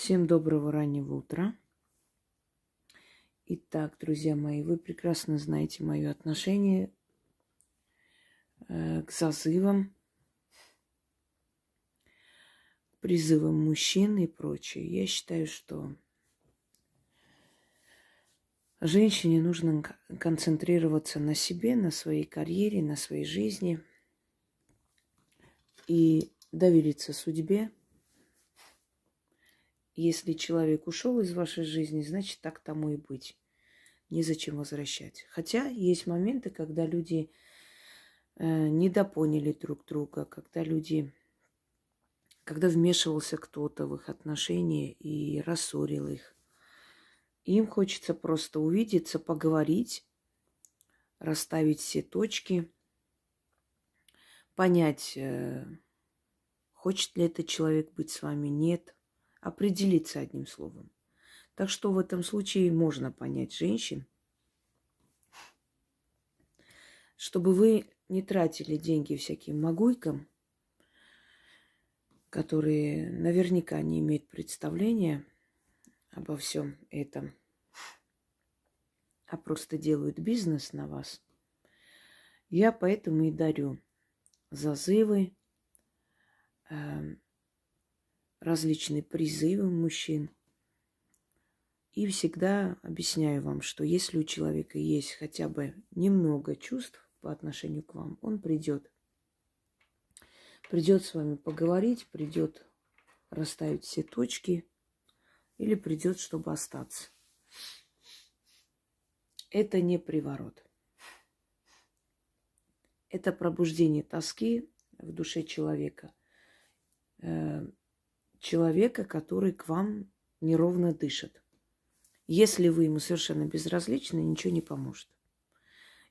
Всем доброго раннего утра. Итак, друзья мои, вы прекрасно знаете мое отношение к зазывам, призывам мужчин и прочее. Я считаю, что женщине нужно концентрироваться на себе, на своей карьере, на своей жизни и довериться судьбе. Если человек ушел из вашей жизни, значит, так тому и быть. Незачем возвращать. Хотя есть моменты, когда люди недопоняли друг друга, когда вмешивался кто-то в их отношения и рассорил их. Им хочется просто увидеться, поговорить, расставить все точки, понять, хочет ли этот человек быть с вами, нет, определиться одним словом. Так что в этом случае можно понять женщин, чтобы вы не тратили деньги всяким магуйкам, которые наверняка не имеют представления обо всем этом, а просто делают бизнес на вас. Я поэтому и дарю зазывы, различные призывы мужчин. И всегда объясняю вам, что если у человека есть хотя бы немного чувств по отношению к вам, он придет. Придет с вами поговорить, придет расставить все точки или придет, чтобы остаться. Это не приворот. Это пробуждение тоски в душе человека. Человека, который к вам неровно дышит. Если вы ему совершенно безразличны, ничего не поможет.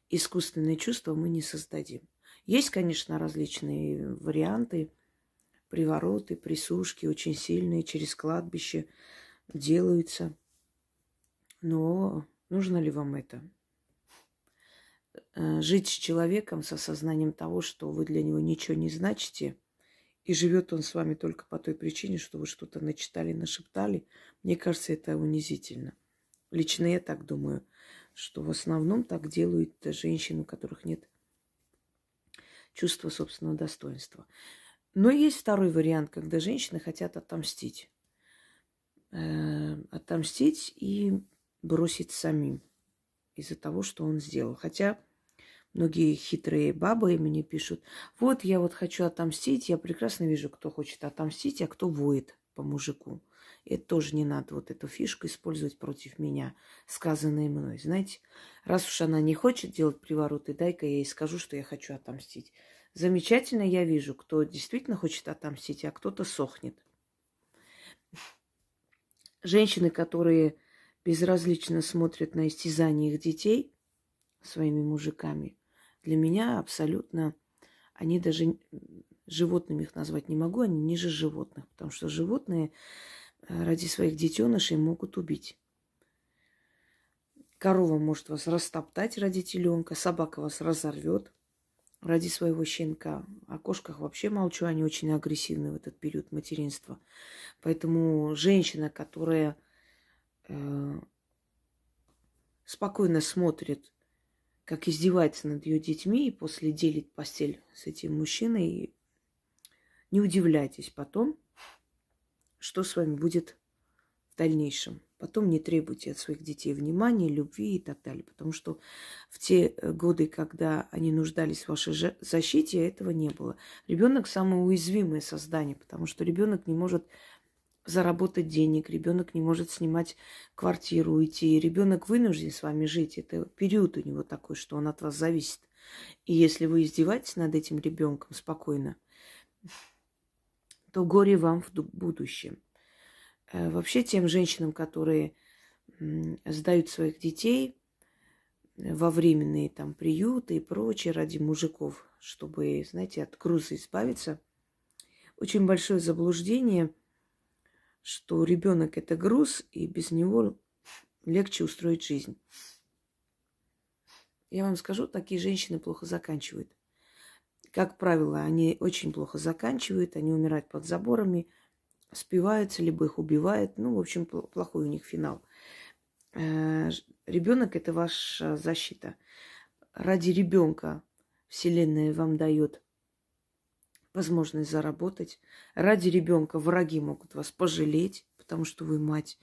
Искусственные чувства мы не создадим. Есть, конечно, различные варианты, привороты, присушки, очень сильные, через кладбище делаются. Но нужно ли вам это? Жить с человеком с осознанием того, что вы для него ничего не значите, и живет он с вами только по той причине, что вы что-то начитали, нашептали, мне кажется, это унизительно. Лично я так думаю, что в основном так делают женщины, у которых нет чувства собственного достоинства. Но есть второй вариант, когда женщины хотят отомстить. Отомстить и бросить самим из-за того, что он сделал. Хотя многие хитрые бабы мне пишут: вот я вот хочу отомстить, я прекрасно вижу, кто хочет отомстить, а кто воет по мужику. Это тоже не надо вот эту фишку использовать против меня, сказанные мной. Знаете, раз уж она не хочет делать привороты, дай-ка я ей скажу, что я хочу отомстить. Замечательно я вижу, кто действительно хочет отомстить, а кто-то сохнет. Женщины, которые безразлично смотрят на истязание их детей своими мужиками, для меня абсолютно, они даже животными их назвать не могу, они ниже животных, потому что животные ради своих детенышей могут убить. Корова может вас растоптать ради теленка, собака вас разорвет ради своего щенка. О кошках вообще молчу, они очень агрессивны в этот период материнства. Поэтому женщина, которая спокойно смотрит, как издевается над ее детьми, и после делит постель с этим мужчиной, не удивляйтесь потом, что с вами будет в дальнейшем. Потом не требуйте от своих детей внимания, любви и так далее. Потому что в те годы, когда они нуждались в вашей защите, этого не было. Ребенок самое уязвимое создание, потому что ребенок не может заработать денег, ребенок не может снимать квартиру, уйти. Ребенок вынужден с вами жить. Это период у него такой, что он от вас зависит. И если вы издеваетесь над этим ребенком спокойно, то горе вам в будущем. Вообще тем женщинам, которые сдают своих детей во временные там приюты и прочее ради мужиков, чтобы, знаете, от груза избавиться, очень большое заблуждение, что ребенок это груз, и без него легче устроить жизнь. Я вам скажу, такие женщины плохо заканчивают. Как правило, они очень плохо заканчивают, они умирают под заборами, спиваются, либо их убивают. Ну, в общем, плохой у них финал. Ребенок – это ваша защита. Ради ребенка Вселенная вам дает возможность заработать. Ради ребенка враги могут вас пожалеть, потому что вы мать.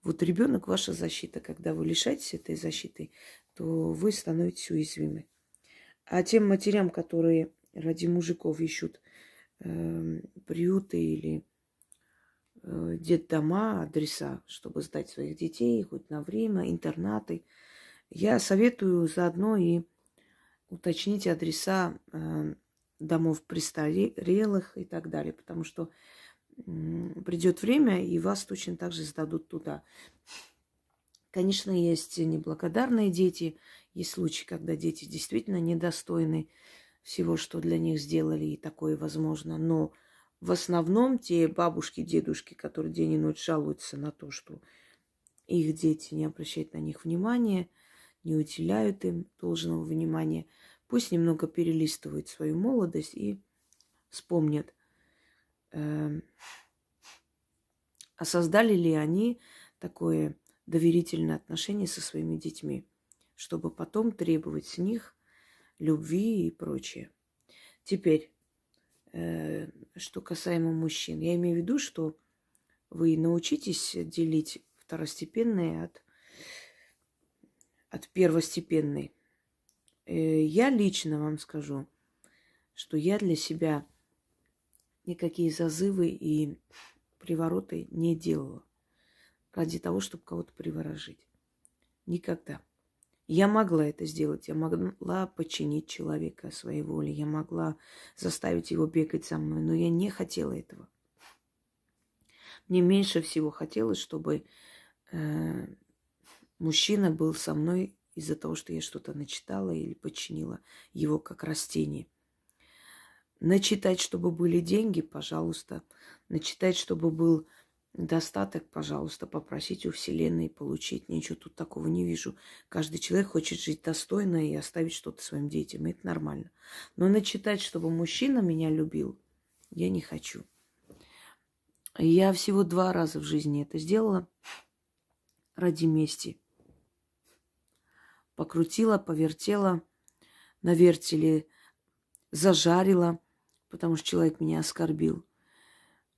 Вот ребенок ваша защита. Когда вы лишаетесь этой защиты, то вы становитесь уязвимы. А тем матерям, которые ради мужиков ищут приюты или детдома, адреса, чтобы сдать своих детей хоть на время, интернаты, я советую заодно и уточнить адреса домов престарелых и так далее, потому что придет время, и вас точно так же сдадут туда. Конечно, есть неблагодарные дети, есть случаи, когда дети действительно недостойны всего, что для них сделали, и такое возможно. Но в основном те бабушки, дедушки, которые день и ночь жалуются на то, что их дети не обращают на них внимания, не уделяют им должного внимания, пусть немного перелистывают свою молодость и вспомнят, а создали ли они такое доверительное отношение со своими детьми, чтобы потом требовать с них любви и прочее. Теперь, что касаемо мужчин. Я имею в виду, что вы научитесь делить второстепенное от первостепенной. Я лично вам скажу, что я для себя никакие зазывы и привороты не делала ради того, чтобы кого-то приворожить. Никогда. Я могла это сделать, я могла подчинить человека своей воле, я могла заставить его бегать за мной, но я не хотела этого. Мне меньше всего хотелось, чтобы мужчина был со мной из-за того, что я что-то начитала или подчинила его как растение. Начитать, чтобы были деньги, пожалуйста. Начитать, чтобы был достаток, пожалуйста, попросить у Вселенной получить. Ничего тут такого не вижу. Каждый человек хочет жить достойно и оставить что-то своим детям. И это нормально. Но начитать, чтобы мужчина меня любил, я не хочу. Я всего 2 раза в жизни это сделала ради мести. Покрутила, повертела, на вертеле зажарила, потому что человек меня оскорбил.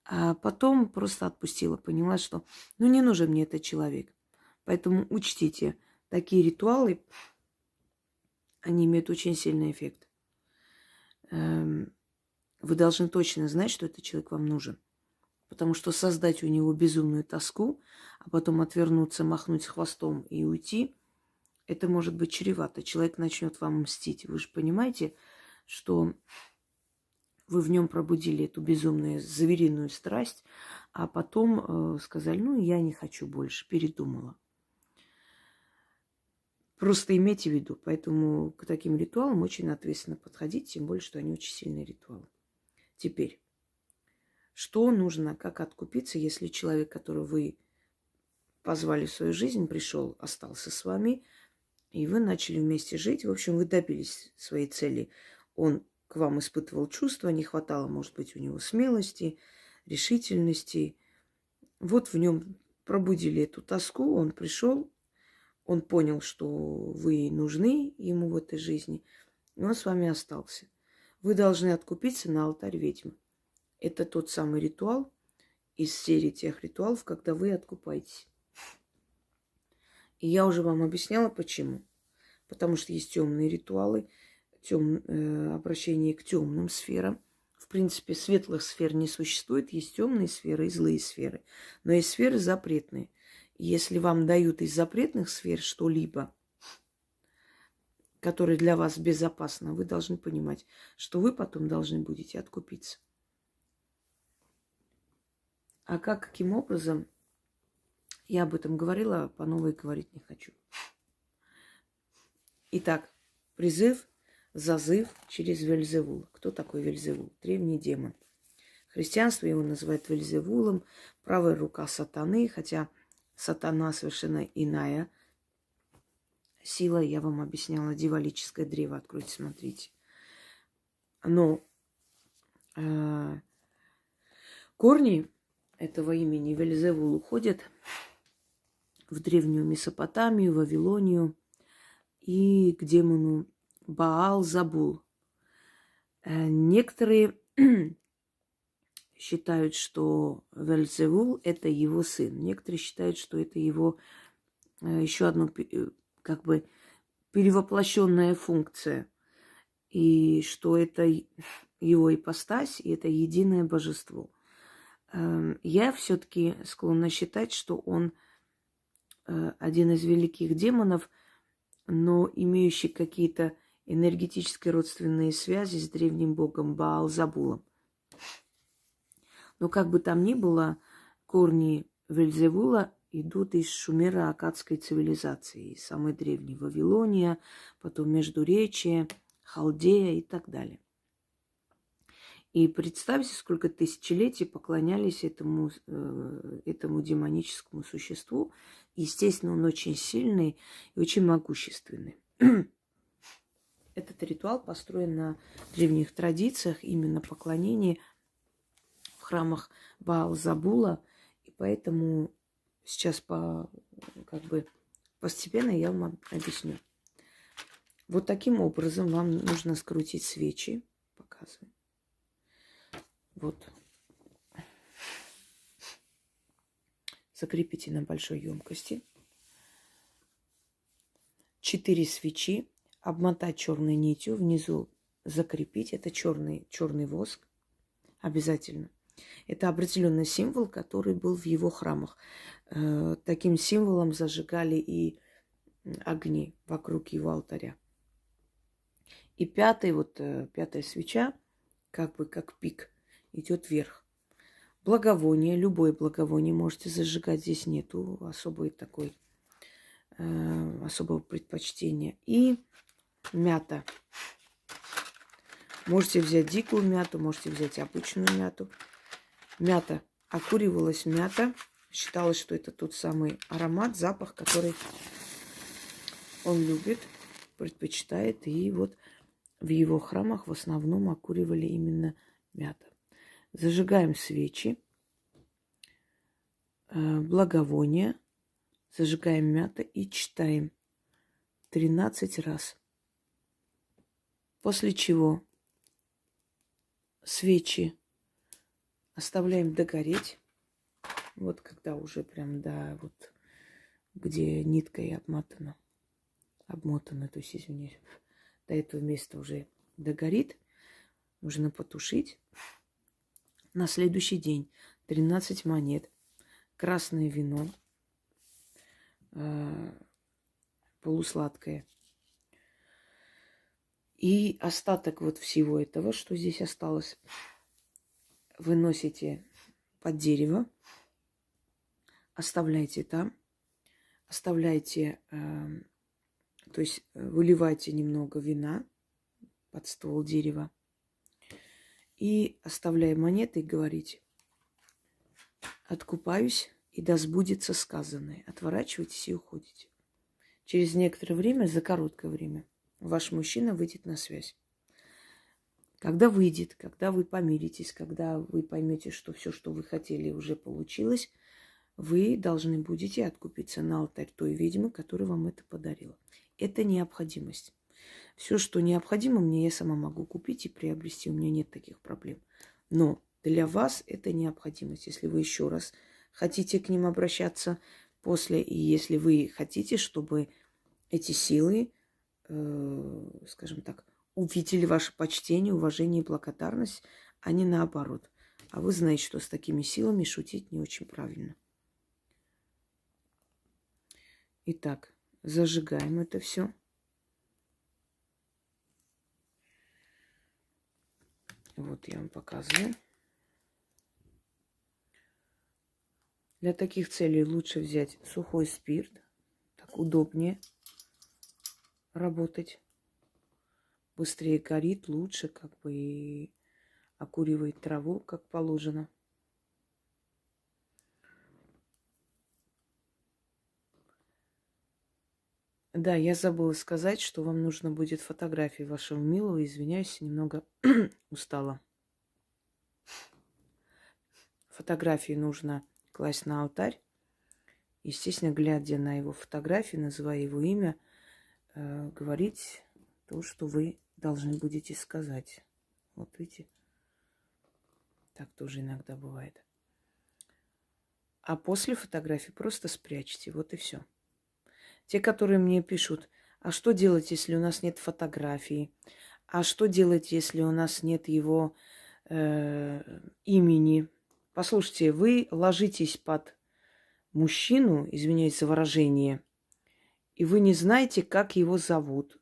А потом просто отпустила, поняла, что не нужен мне этот человек. Поэтому учтите, такие ритуалы, они имеют очень сильный эффект. Вы должны точно знать, что этот человек вам нужен. Потому что создать у него безумную тоску, а потом отвернуться, махнуть хвостом и уйти, это может быть чревато. Человек начнет вам мстить. Вы же понимаете, что вы в нем пробудили эту безумную звериную страсть, а потом сказали, я не хочу больше, передумала. Просто имейте в виду, поэтому к таким ритуалам очень ответственно подходить, тем более, что они очень сильные ритуалы. Теперь, что нужно, как откупиться, если человек, которого вы позвали в свою жизнь, пришел, остался с вами, и вы начали вместе жить. В общем, вы добились своей цели. Он к вам испытывал чувства, не хватало, может быть, у него смелости, решительности. Вот в нем пробудили эту тоску, он пришел, он понял, что вы нужны ему в этой жизни, и он с вами остался. Вы должны откупиться на алтарь ведьмы. Это тот самый ритуал из серии тех ритуалов, когда вы откупаетесь. И я уже вам объясняла, почему. Потому что есть темные ритуалы, обращение к темным сферам. В принципе, светлых сфер не существует. Есть темные сферы и злые сферы. Но есть сферы запретные. И если вам дают из запретных сфер что-либо, которое для вас безопасно, вы должны понимать, что вы потом должны будете откупиться. А каким образом, я об этом говорила, по новой говорить не хочу. Итак, призыв, зазыв через Вельзевула. Кто такой Вельзевул? Древний демон. Христианство его называет Вельзевулом, правая рука сатаны, хотя сатана совершенно иная сила. Я вам объясняла, дьяволическое древо. Откройте, смотрите. Но корни этого имени Вельзевул уходят в древнюю Месопотамию, Вавилонию и к демону Баал-Забул. Некоторые считают, что Вельзевул – это его сын. Некоторые считают, что это его еще одна как бы перевоплощенная функция. И что это его ипостась, и это единое божество. Я все-таки склонна считать, что он один из великих демонов, но имеющий какие-то энергетические родственные связи с древним богом Баал-Забулом. Но как бы там ни было, корни Вельзевула идут из шумеро-аккадской цивилизации, самой древней Вавилония, потом Междуречие, Халдея и так далее. И представьте, сколько тысячелетий поклонялись этому демоническому существу. Естественно, он очень сильный и очень могущественный. Этот ритуал построен на древних традициях, именно поклонении в храмах Баал-Забула. И поэтому сейчас постепенно я вам объясню. Вот таким образом вам нужно скрутить свечи. Показываю. Вот. Закрепите на большой емкости. 4 свечи. Обмотать черной нитью. Внизу закрепить. Это черный воск. Обязательно. Это определенный символ, который был в его храмах. Таким символом зажигали и огни вокруг его алтаря. И пятая свеча, как пик, идет вверх. Благовоние, любое благовоние можете зажигать. Здесь нету особого предпочтения. И мята. Можете взять дикую мяту, можете взять обычную мяту. Мята. Окуривалась мята. Считалось, что это тот самый аромат, запах, который он любит, предпочитает. И вот в его храмах в основном окуривали именно мята. Зажигаем свечи, благовония, зажигаем мята и читаем 13 раз. После чего свечи оставляем догореть. Вот когда уже прям где ниткой обмотана, то есть, извиняюсь, до этого места уже догорит, нужно потушить. На следующий день 13 монет, красное вино, полусладкое. И остаток вот всего этого, что здесь осталось, выносите под дерево, оставляйте там, то есть выливайте немного вина под ствол дерева и оставляя монеты, говорите: откупаюсь, и да сбудется сказанное. Отворачивайтесь и уходите. Через некоторое время, за короткое время, ваш мужчина выйдет на связь. Когда выйдет, когда вы помиритесь, когда вы поймете, что все, что вы хотели, уже получилось, вы должны будете откупиться на алтарь той ведьмы, которая вам это подарила. Это необходимость. Все, что необходимо мне, я сама могу купить и приобрести. У меня нет таких проблем. Но для вас это необходимость. Если вы еще раз хотите к ним обращаться после, и если вы хотите, чтобы эти силы, скажем так, увидели ваше почтение, уважение и благодарность, а не наоборот. А вы знаете, что с такими силами шутить не очень правильно. Итак, зажигаем это все. Вот я вам показываю. Для таких целей лучше взять сухой спирт. Так удобнее работать. Быстрее горит, лучше и окуривает траву, как положено. Да, я забыла сказать, что вам нужно будет фотографии вашего милого. Извиняюсь, немного устала. фотографии нужно класть на алтарь. Естественно, глядя на его фотографии, называя его имя, говорить то, что вы должны будете сказать. Вот видите, так тоже иногда бывает. А после фотографии просто спрячьте. Вот и все. Те, которые мне пишут, а что делать, если у нас нет фотографии? А что делать, если у нас нет его имени? Послушайте, вы ложитесь под мужчину, извиняюсь за выражение, и вы не знаете, как его зовут.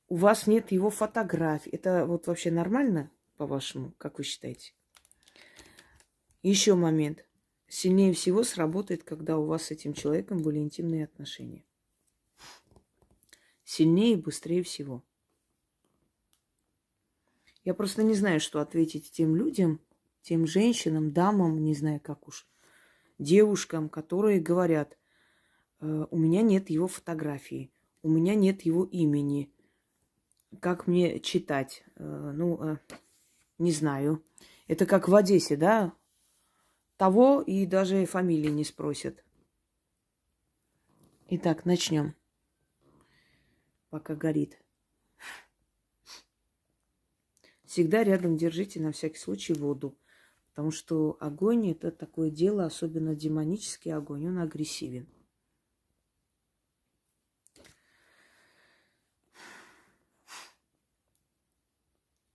У вас нет его фотографий. Это вот вообще нормально, по-вашему, как вы считаете? Еще момент. Сильнее всего сработает, когда у вас с этим человеком были интимные отношения. Сильнее и быстрее всего. Я просто не знаю, что ответить тем людям, тем женщинам, дамам, не знаю как уж, девушкам, которые говорят, у меня нет его фотографии, у меня нет его имени. Как мне читать? Не знаю. Это как в Одессе, да? Того и даже фамилии не спросят. Итак, начнем. Пока горит. Всегда рядом держите на всякий случай воду. Потому что огонь – это такое дело, особенно демонический огонь, он агрессивен.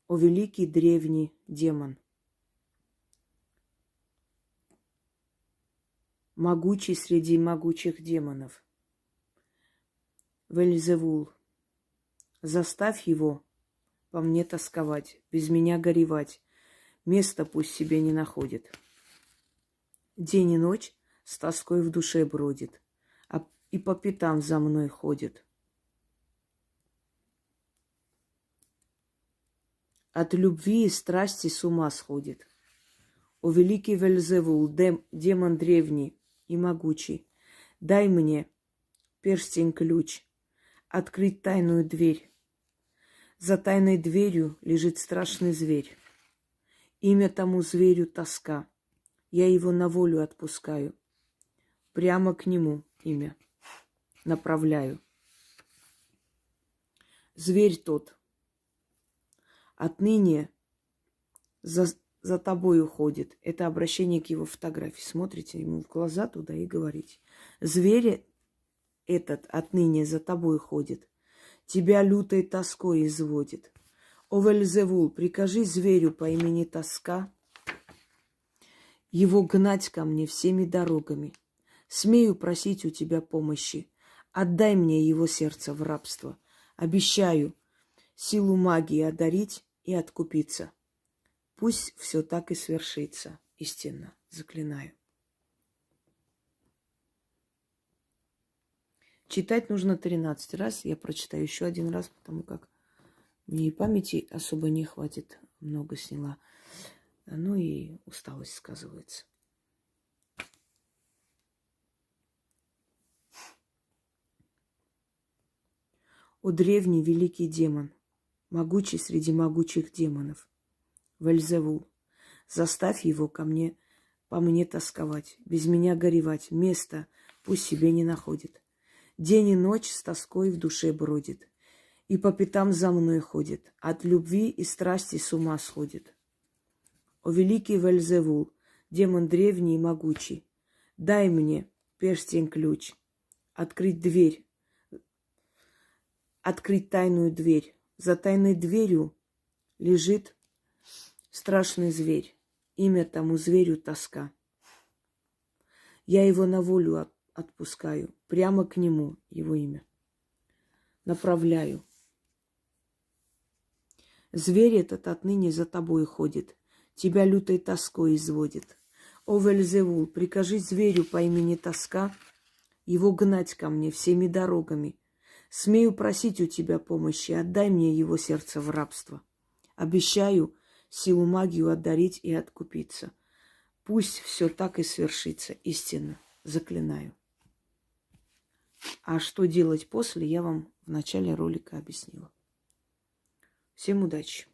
О великий древний демон, могучий среди могучих демонов, Вельзевул, заставь его по мне тосковать, без меня горевать, места пусть себе не находит. День и ночь с тоской в душе бродит, и по пятам за мной ходит. От любви и страсти с ума сходит. О великий Вельзевул, демон древний и могучий, дай мне перстень-ключ, открыть тайную дверь. За тайной дверью лежит страшный зверь. Имя тому зверю тоска. Я его на волю отпускаю. Прямо к нему имя направляю. Зверь тот отныне за тобой уходит. Это обращение к его фотографии. Смотрите ему в глаза туда и говорите. Зверь этот отныне за тобой ходит. Тебя лютой тоской изводит. О Вельзевул, прикажи зверю по имени Тоска его гнать ко мне всеми дорогами. Смею просить у тебя помощи. Отдай мне его сердце в рабство. Обещаю силу магии одарить и откупиться. Пусть все так и свершится. Истинно, заклинаю. Читать нужно 13 раз. Я прочитаю еще один раз, потому как мне и памяти особо не хватит. Много сняла. Ну и усталость сказывается. О древний великий демон, могучий среди могучих демонов, Вельзевул, заставь его по мне тосковать, без меня горевать, места пусть себе не находит. День и ночь с тоской в душе бродит, и по пятам за мной ходит, от любви и страсти с ума сходит. О великий Вельзевул, демон древний и могучий, дай мне перстень-ключ, открыть тайную дверь. За тайной дверью лежит страшный зверь. Имя тому зверю тоска. Я его на волю отпускаю. Прямо к нему его имя. Направляю. Зверь этот отныне за тобой ходит. Тебя лютой тоской изводит. О Вельзевул, прикажи зверю по имени Тоска его гнать ко мне всеми дорогами. Смею просить у тебя помощи, отдай мне его сердце в рабство. Обещаю силу магию одарить и откупиться. Пусть все так и свершится, истинно, заклинаю. А что делать после, я вам в начале ролика объяснила. Всем удачи!